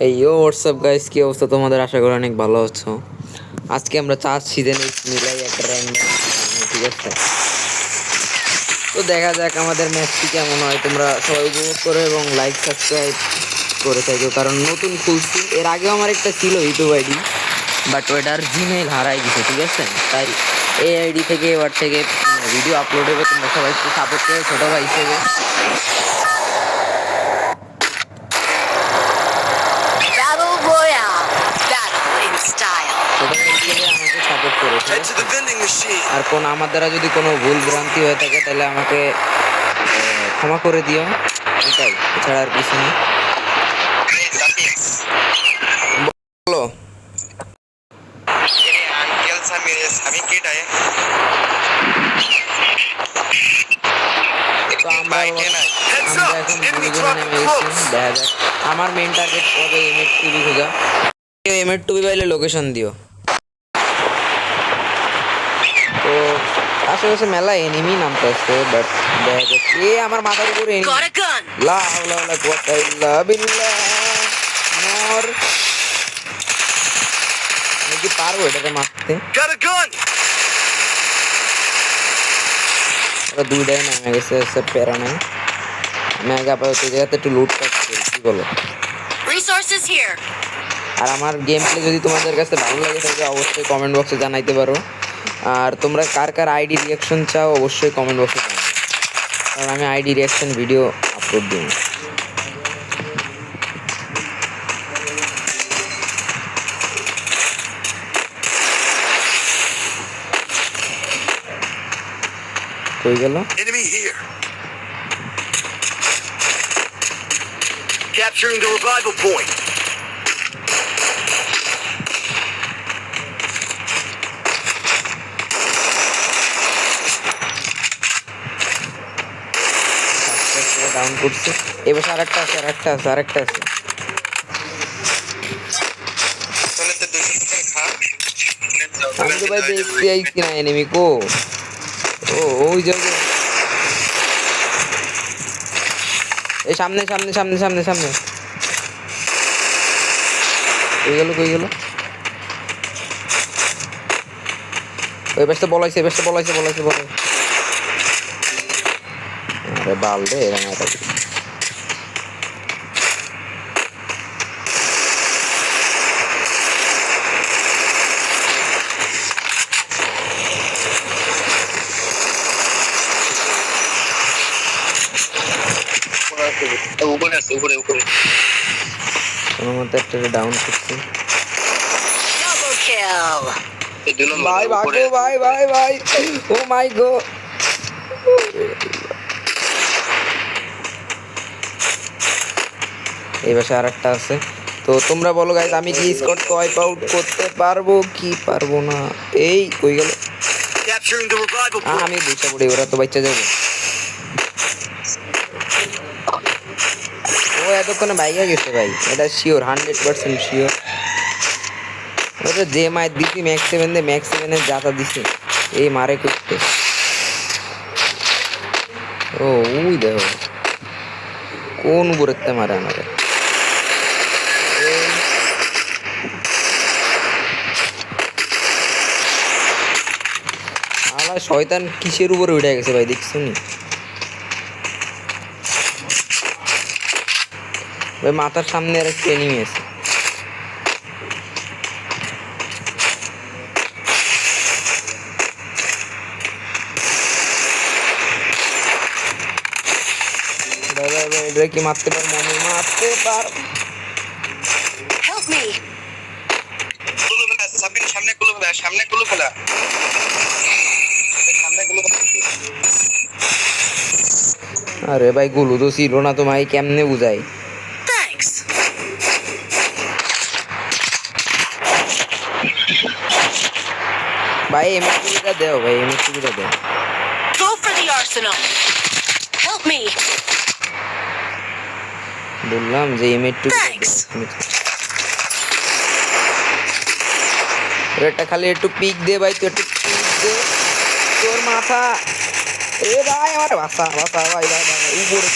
এই ইয়ো WhatsApp guys, কি অবস্থা তোমাদের? আশা করি অনেক ভালো আছো। আজকে আমরা 4 সিজনে মিলাই একটা র্যান্ডম, ঠিক আছে? তো দেখা যাক আমাদের ম্যাচটি কেমন হয়। তোমরা সবাই উপভোগ করো এবং লাইক সাবস্ক্রাইব করে থাকো, কারণ নতুন খুলছি। এর আগেও আমার একটা ছিল ইউটিউব আইডি, বাট ওইটার জিমেইল হারাই গেছে, ঠিক আছে? তাই এই আইডি থেকে এবার থেকে ভিডিও আপলোড হবে। তোমরা সবাই একটু সাপোর্ট করো ছোটো ভাই হিসেবে। আমাকে সাপোর্ট করো, আর কোন আমার দ্বারা যদি কোনো ভুল ভ্রান্তি হয়ে থাকে তাহলে আমাকে ক্ষমা করে দিও, এটাই, এছাড়া আর কিছু না। বলো। তো আমরা এখন দুজনে নেমে গেছি। দেখা যাক আমার মেইন টার্গেট হবে এমএড টুবি খোঁজা। এমএড টুবি পাইলে লোকেশন দিও। তো আশেপাশে মেলা এনিমি নামতেছে, বাট দেখা যাচ্ছে এ আমার মাথার উপরে এনিমি। লা হাওলা ওয়ালা কুওয়াতা ইল্লা বিল্লাহ। মর, আমি কি পারবো এটাকে মারতে? ওরা দুইটাই নেমে গেছে, সব প্যারা নাই। আমি আগে আপাতত এই জায়গাতে একটু লুট পাচ্ছি, কি বলো? আর আমার গেম প্লে যদি তোমাদের কাছে ভালো লাগে তাহলে অবশ্যই কমেন্ট বক্সে জানাইতে পারো। আর তোমরা কার কার আইডি রিয়াকশন চাও অবশ্যই কমেন্ট বক্সে জানাও, কারণ আমি আইডি রিয়াকশন ভিডিও আপলোড দিই। কই গেল? Capturing the revival point. Down করছে। এবার আরেকটা আছে, আরেকটা আছে, আরেকটা আছে। আমি তো ভাই দেখতে আইছি না এনিমি কো। ও ওই জায়গা, এই সামনে সামনে সামনে সামনে সামনে। কই গেল, কই গেল? ওই পাশে বলাইছে, এই পাশে বলাইছে, বলাইছে, বলাই। আরে বাল রে, এরা মাথা দিছে। উপরে আছে, উপরে উপরে। কোনো মতে একটা ডাউন করছি। ভাই ভাগো, ভাই ভাই ভাই, ও মাই গড। এই পাশে আরেকটা আছে। তো তোমরা বলো গাইস, আমি কি স্কোর ওয়াইপ আউট করতে পারবো কি পারবো না? এই কই গেল? আমি বুঝতে পড়ি, ওরা তো বাচ্চা যাবে। ও এতক্ষণে বাইকে গেছে ভাই, এটা শিওর, 100% শিওর। ওটা যে মায়ের দিছি ম্যাক্স 7 দে, ম্যাক্স 7 যাতা দিছি, এই মারে করতে। ও ওই দেখো কোন উপরেতে মারে আমারে। আলা শয়তান কিসের উপরে উঠে গেছে ভাই, দেখছো নি ভাই? মাথার সামনে আর একটা এনিমি আছে। ভাই ভাই ভাই, এটা কি মারতে পারবো? আমি মারতে পারবো। সামনে গুলো ফেলা, সামনে গুলো ফেলা, সামনে গুলো ফেলা। আরে ভাই গুলো তো ছিল না, তো ভাই কেমনে বুঝাই? ভাই এমএসটিটা দাও, ভাই এমএসটিটা দাও। বললাম যে এমএসটি এটা খালি একটু পিক দে ভাই, তুই একটু পিক দে তোর মাথা। এ ভাই আমার বাসা বাসা ভাই ভাই ভাই উপরে।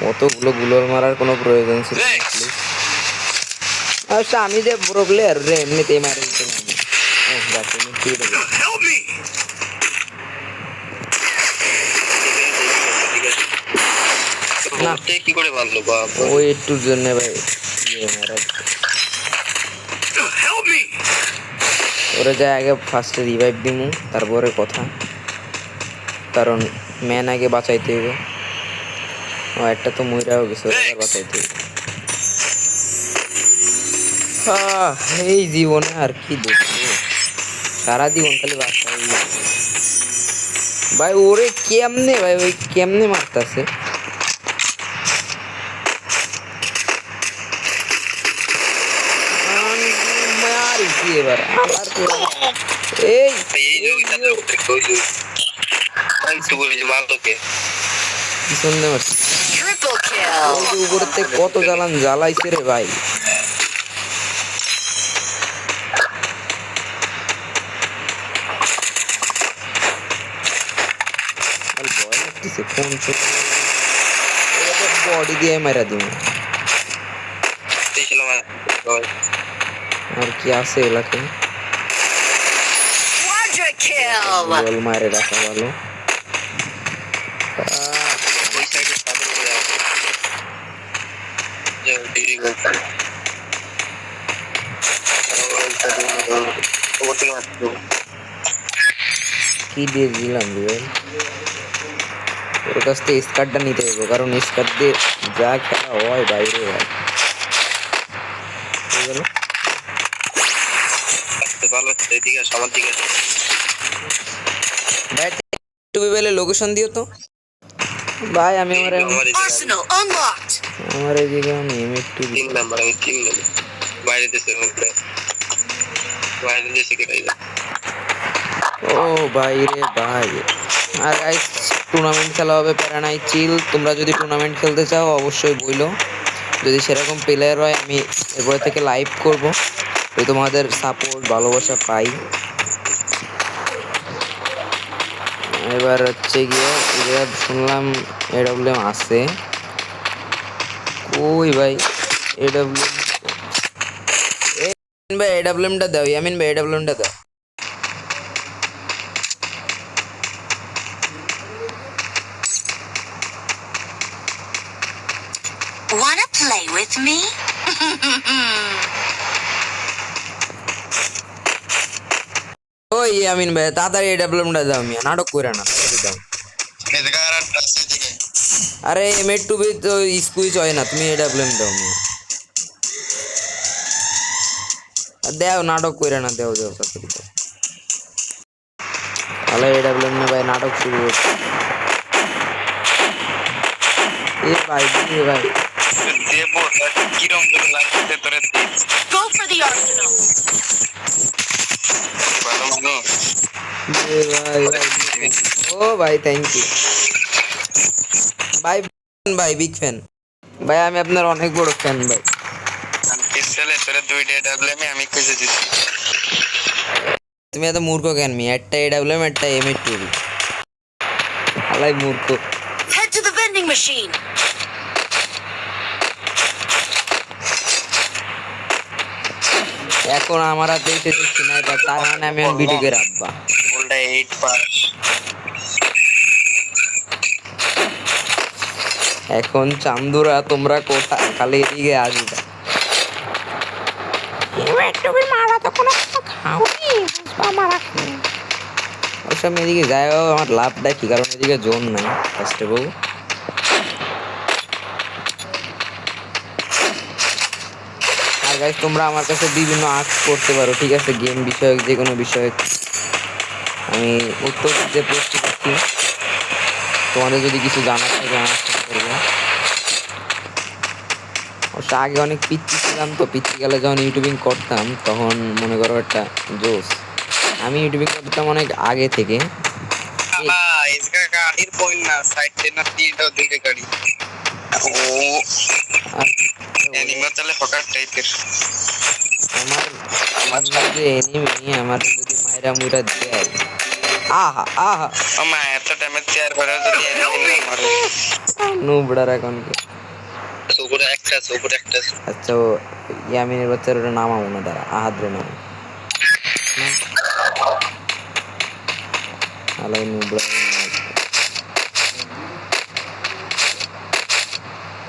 অতগুলো গুলোর মারার কোনো প্রয়োজন ছিল না। আচ্ছা আমি যে প্রো প্লেয়ার রে এমনিতেই মারে দিতে পারবো। ও যাচ্ছে আমি কি দেবো Help me! না। কি করে মারলো বাপ? ওই একটুর জন্য ভাই ইয়ে মারা Help me! ওরে যায় আগে ফার্স্টে রিভাইভ দিমু তারপরে কথা, কারণ ম্যান আগে বাঁচাইতে হইবে। ও একটা তো মইরাও গেছে, ওরে আবার বাঁচাইতে হইবে। এই জীবনে আর কি দেখবো, সারা জীবন খালি বাঁচাই। ভাই ওরে কেমনে ভাই ওই কেমনে মারতাছে? মারিছি এবার আবার পুরো এই এই যে ওইটাতে ওই যে আমি তো বলি যে মারলোকে পিছন দিয়ে মারছি। Triple ওই kill. যে উপরেতে কত জ্বালাইছে রে ভাই। ভয় লাগতেছে কোন বডি দিয়ে মারা দিব। এই ছিল আর কি আছে এলাকে Quadra kill. বল মারে রাখা ভালো। ওই সাইডে সাদা করে আছে যে ডিগ্রি করতে কি দিয়ে দিলাম রে ভাই? ওর কাছ থেকে স্কার্টটা নিতে হবে, কারণ স্কার্ট দিয়ে যা খেলা হয় বাইরে হয়। হয়ে গেল? ভালো এদিকে সবার দিকে ভাই টুবি বেলে লোকেশন দিও তো ভাই। আমি আমার Arsenal unlocked. আমার এদিকে আমি একটু 3 নাম্বার আমি 3 নেব বাইরে দেশে মধ্যে বাইরে দেশে কে গাইবে ও ভাই রে ভাই। আর গাইস টুর্নামেন্ট খেলা হবে, প্যারা নাই, চিল। তোমরা যদি টুর্নামেন্ট খেলতে চাও অবশ্যই বইলো, যদি সেরকম প্লেয়ার হয় আমি এরপর থেকে লাইভ করব, যদি তোমাদের সাপোর্ট ভালোবাসা পাই। এবার হচ্ছে গিয়ে এবার শুনলাম এডব্লিউএম আছে, ওই ভাই এডব্লিউএম ভাই এডব্লিউএমটা দাও, ইয়ামিন ভাই এডব্লিউএমটা দাও। Wanna play with me? ওই ইয়ামিন ভাই তাড়াতাড়ি এডব্লিউএমটা দাও, মিয়া নাটক করে না, তাড়াতাড়ি দাও। এদিকে আর আছে এদিকে আরে এমএড টু বি তো স্কুইজ হয় না, তুমি এডব্লিউএম দাও মিয়া। দেও নাটক করে না, দেও দেও তাড়াতাড়ি দাও। তাহলে এডব্লিউএম না ভাই নাটক শুরু হচ্ছে। এ ভাই এ ভাই দেবো কিরম করে লাগতে তোরে Go for the Arsenal. ভালো মানো এ ভাই ভাই ও ভাই থ্যাংক ইউ ভাই। ভাই বিগ ফ্যান ভাই, আমি আপনার অনেক বড় ফ্যান ভাই। আমি পিছলে তোরে দুইটা ডাবলেমে আমি কইতে দিছি তুমি এত মূর্খ কেন মি? একটা এডব্লিউএম একটা এমএড টু বি, আলাই মূর্খ। Head to the vending machine. এখন আমার হাতে এসেছে স্নাইপার, তার মানে আমি ভিডিওকে রাখবা। বলটা 8 পাস এখন চান্দুরা তোমরা কোথায়? খালি এদিকে আসবে। অবশ্য আমি এদিকে যাই, আমার লাভটা কি, কারণ এদিকে জোন নাই ফার্স্টে বউ। আর গাইস তোমরা আমার কাছে বিভিন্ন আর্ট করতে পারো, ঠিক আছে? গেম বিষয়ক যে কোনো বিষয়ক আমি উত্তর দিতে প্রস্তুত আছি। তোমাদের যদি কিছু জানার থাকে আমার সাথে করবো। অবশ্য আগে অনেক পিচ্ছি ছিলাম, তো পিচ্ছিকালে যখন ইউটিউবিং করতাম তখন মনে করো একটা জোস। আমি ইউটিউবিং করতাম অনেক আগে থেকে। इसका गाड़ी पॉइंट ना साइड से ना तीनটা দুইটা গাড়ি ও এনিমে তাহলে হকার টাইপের আমার যে এনিমি আমার যদি মাইরা মুইরা দেয়, আহা আহা আমা এত ড্যামেজ শেয়ার করে যদি এনিমে মারে নুবড়া রাখুন সুগুরা 1 উপরে একটা আছে। আচ্ছা ও ইয়ামিনের বাচ্চার ওটা নামাবো না, দাঁড়া আহাদ্রে নাম আলাই নুবরা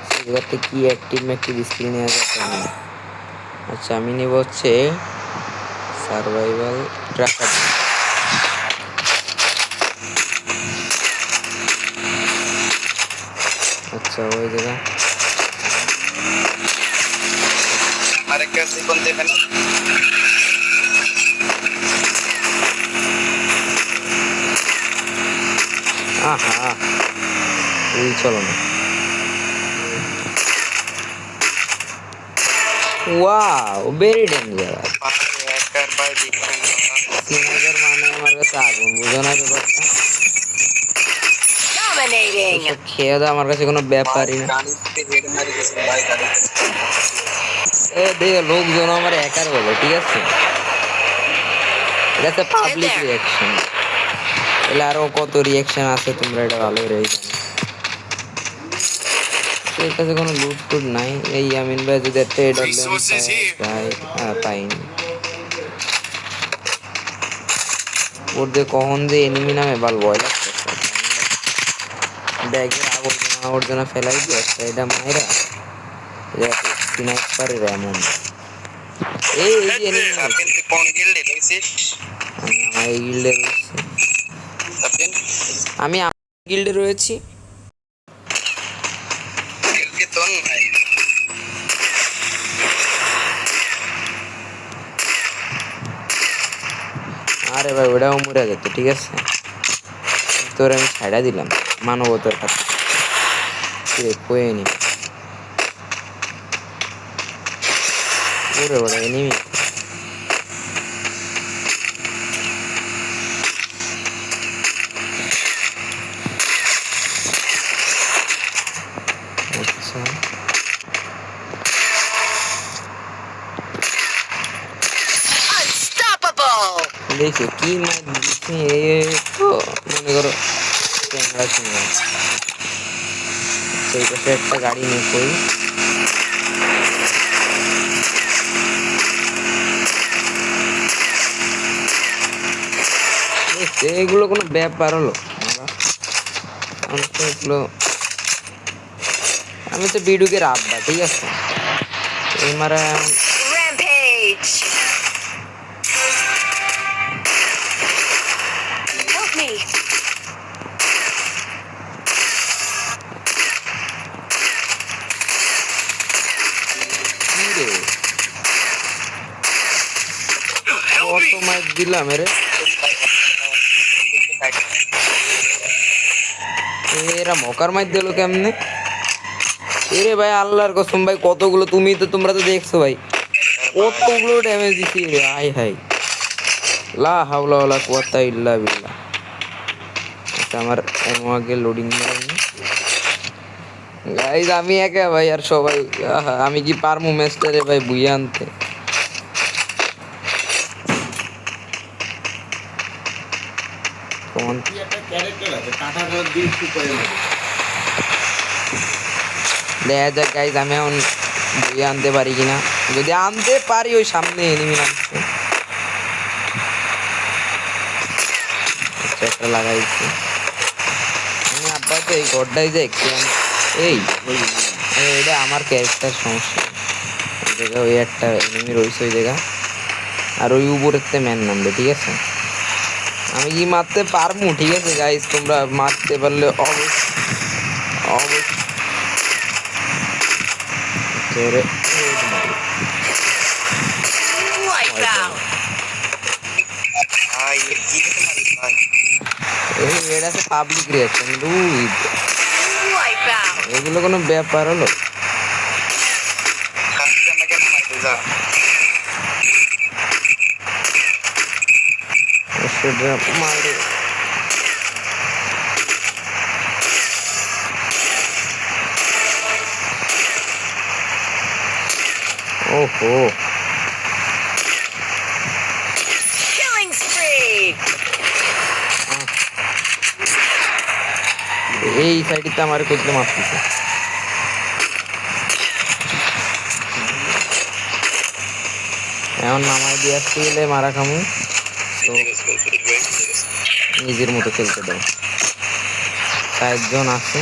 সিলভারতে কি অ্যাক্টিভ স্ক্রিনে আছে কেমন। আচ্ছা আমি নেব হচ্ছে সার্ভাইভাল ট্র্যাকার। আচ্ছা ওই জায়গা আমার একটা জীবন দেবেন। আহা ওই চলো না। Wow very dangerous. একার বাই দেখছেন 3000 মানে আমার কাছে আগুন, বুঝো না ব্যাপারটা। Dominating. এসব খেয়ে দাও আমার কাছে কোনো ব্যাপারই না। গাড়িতে হেড মারি গেছে ভাই গাড়ি। এ দেখো লোকজন আমার একার বলে, ঠিক আছে এটা একটা পাবলিক there. রিয়াকশন। এলে আরো কত রিয়াকশন আছে তোমরা এটা ভালোই রয়েছে। এর কাছে কোনো লুট টুট নাই। এই আমিন ভাই যদি একটা পাইনি ওর যে কখন যে এনিমি নামে বাল ভয় লাগছে। ব্যাগের আবর্জনা ফেলাই দিয়ে একটা এটা মায়েরা স্নাইপারের এমন এই যে enemy আপনি কোন গিল্ডে রয়েছিস? আমি আমার এই গিল্ডে রয়েছি। আপনি আমি আমার গিল্ডে রয়েছি। গিল্ডে তো নাই। আরে ভাই ওটাও মরে যেত, ঠিক আছে তোর আমি ছাড়া দিলাম মানবতার কাছে কয়ে নি। ওরে ওরা এনিমি। আচ্ছা Unstoppable. দেখো কি মাইক দিচ্ছে তো মনে করো ক্যামেরা শুনে সেই পাশে একটা গাড়ি নিয়ে কই এগুলো কোনো ব্যাপার হলো। এগুলো আমি তো বিডুকে রাখবা, ঠিক আছে এই মারা Rampage. Help me. কি রে কত মাইক দিলাম রে। এরা মকার মাইক দিল কেমনে? এরে ভাই আল্লাহর কসম ভাই কতগুলো তোমরা তো দেখছো ভাই কতগুলো ড্যামেজ দিছি রে। হাই হাই লা হাওলা ওয়ালা কুওয়াতা ইল্লা বিল্লাহ। আচ্ছা আমার এমন আগে লোডিং মারানি গাইস আমি একা ভাই আর সবাই আমি কি পারমু ম্যাচটারে ভাই বুইয়া আনতে। কোন একটা ক্যারেক্টার আছে কাটাটা দিয়ে একটু করে নেবে। দেখা যাক গাইস আমি এখন বুইয়া আনতে পারি কিনা। যদি আনতে পারি ওই সামনে এনিমি নামছে। আচ্ছা একটা লাগাইছি আমি আপাতত এই ঘরটাই যে এই এটা আমার ক্যারেক্টার সমস্যা। ওই জায়গা ওই একটা এনিমি রয়েছে ওই জায়গা আর ওই উপরেতে ম্যান নামবে, ঠিক আছে আমি কি মারতে পারবো, ঠিক আছে গাইস তোমরা মারতে পারলে অবশ্যই Wipe out. ভাই কি মারি ভাই। এটা আছে পাবলিক রিয়াকশন Wipe out. এগুলো কোনো ব্যাপার হলো। কাজটা আমাকে মারতে যা। মারে ওহো Killing spree. এই সাইডে আমার কোথাও মারতেছে। এখন নামাই দিয়ে আসতে গেলে মারা খামু, তো নিজের মতো খেলতে দাও। 4 জন আছে।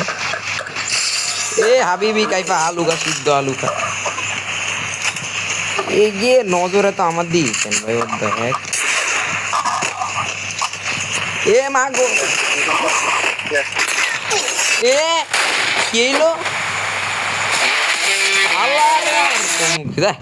এ হাবিবি কাইফা আলুকা সিদ্ধ আলুকা এগিয়ে নজরে তো আমার দিয়েছেন ভাই, ওর দেখ। এ মা গো, এ কি হইলো আল্লাহ রে